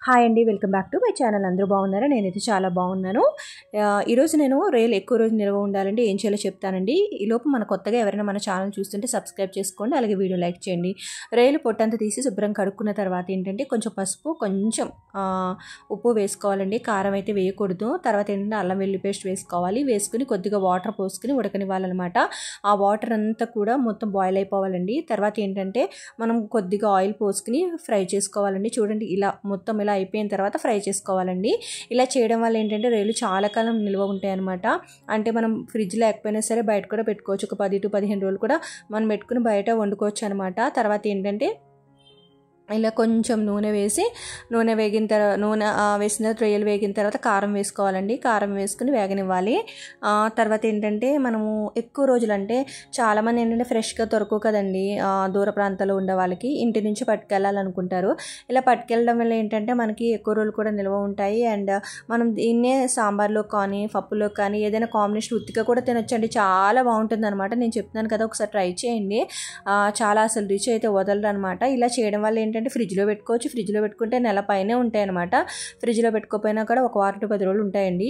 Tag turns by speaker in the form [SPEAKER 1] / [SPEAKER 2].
[SPEAKER 1] Hi అండి, welcome back to my channel. అందరూ బాగున్నారా? నేనైతే చాలా బాగున్నాను. ఈరోజు నేను రొయ్యలు ఎక్కువ రోజు నిల్వ ఉండాలంటే ఏం చేయాలో చెప్తానండి. ఈలోపు మన కొత్తగా ఎవరైనా మన ఛానల్ చూస్తుంటే సబ్స్క్రైబ్ చేసుకోండి, అలాగే వీడియో లైక్ చేయండి. రొయ్యలు పొట్టంతా తీసి శుభ్రం కడుక్కున్న తర్వాత ఏంటంటే కొంచెం పసుపు, కొంచెం ఉప్పు వేసుకోవాలండి. కారం అయితే వేయకూడదు. తర్వాత ఏంటంటే అల్లం వెల్లుల్లి పేస్ట్ వేసుకోవాలి. వేసుకుని కొద్దిగా వాటర్ పోసుకుని ఉడకనివ్వాలన్నమాట. ఆ వాటర్ అంతా కూడా మొత్తం బాయిల్ అయిపోవాలండి. తర్వాత ఏంటంటే మనం కొద్దిగా ఆయిల్ పోసుకుని ఫ్రై చేసుకోవాలండి. చూడండి, ఇలా మొత్తం ఇలా అయిపోయిన తర్వాత ఫ్రై చేసుకోవాలండి. ఇలా చేయడం వల్ల ఏంటంటే రొయ్యలు చాలా కాలం నిల్వ ఉంటాయి అన్నమాట. అంటే మనం ఫ్రిడ్జ్ లేకపోయినా సరే బయట కూడా పెట్టుకోవచ్చు. ఒక 10 to 15 రోజులు కూడా మనం పెట్టుకుని బయట వండుకోవచ్చు అనమాట. తర్వాత ఏంటంటే ఇలా కొంచెం నూనె వేసి నూనె వేసిన తర్వాత రొయ్యలు వేగిన తర్వాత కారం వేసుకోవాలండి. కారం వేసుకుని వేగనివ్వాలి. తర్వాత ఏంటంటే మనము ఎక్కువ రోజులు అంటే చాలామంది ఏంటంటే ఫ్రెష్గా దొరకవు కదండి. దూర ప్రాంతాల్లో ఉండే వాళ్ళకి ఇంటి నుంచి పట్టుకెళ్ళాలనుకుంటారు. ఇలా పట్టుకెళ్ళడం వల్ల ఏంటంటే మనకి ఎక్కువ రోజులు కూడా నిల్వ ఉంటాయి. అండ్ మనం దీన్నే సాంబార్లో కానీ పప్పులో కానీ ఏదైనా కాంబినేషన్ ఉత్తిగా కూడా తినొచ్చండి. చాలా బాగుంటుంది అనమాట. నేను చెప్తున్నాను కదా, ఒకసారి ట్రై చేయండి. చాలా అసలు రుచి అయితే వదలరు అనమాట. ఇలా చేయడం వల్ల ఏంటంటే ఫ్రిడ్జ్లో పెట్టుకోవచ్చు. ఫ్రిడ్జ్లో పెట్టుకుంటే నెల పైనే ఉంటాయి అనమాట. ఫ్రిడ్జ్లో పెట్టుకోకపోయినా కూడా ఒక వారం to 10 రోజులు ఉంటాయండి.